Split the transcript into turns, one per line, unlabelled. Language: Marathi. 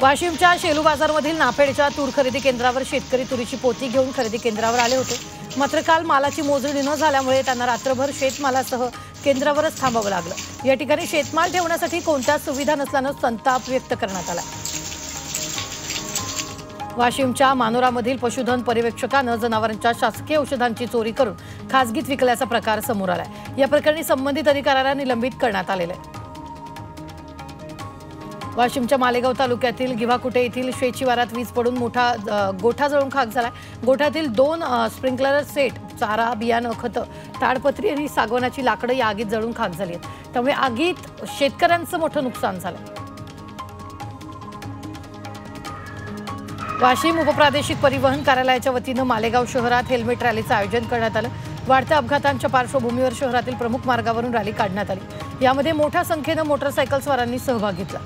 वाशिमच्या शेलू बाजारमधील नाफेडच्या तूर खरेदी केंद्रावर शेतकरी तुरीची पोती घेऊन खरेदी केंद्रावर आले होते। मात्र काल मालाची मोजणी न झाल्यामुळे त्यांना रात्रभर शेतमालासह केंद्रावरच थांबावं लागलं। या ठिकाणी शेतमाल ठेवण्यासाठी कोणत्याच सुविधा नसल्याने संताप व्यक्त करण्यात आला। वाशिमच्या मानोरामधील पशुधन पर्यवेक्षकाने जनावरांच्या शासकीय औषधांची चोरी करून खासगीत विकल्याचा प्रकार समोर आलाय। या प्रकरणी संबंधित अधिकाऱ्याला निलंबित करण्यात आलेले आहे। वाशिमच्या मालेगाव तालुक्यातील गिव्हाकुटे येथील शेतशिवारात वीज पडून मोठा गोठा जळून खाक झालाय। गोठ्यातील 2 स्प्रिंकलर सेट, चारा, बियाणं, खतं, ताडपत्री आणि सागवानाची लाकडं या आगीत जळून खाक झाली आहेत। त्यामुळे आगीत शेतकऱ्यांचं मोठं नुकसान झालं। वाशिम उपप्रादेशिक परिवहन कार्यालयाच्या वतीनं मालेगाव शहरात हेल्मेट रॅलीचं आयोजन करण्यात आलं। वाढत्या अपघातांच्या पार्श्वभूमीवर शहरातील प्रमुख मार्गावरून रॅली काढण्यात आली। यामध्ये मोठ्या संख्येनं मोटरसायकल स्वारांनी सहभाग घेतला।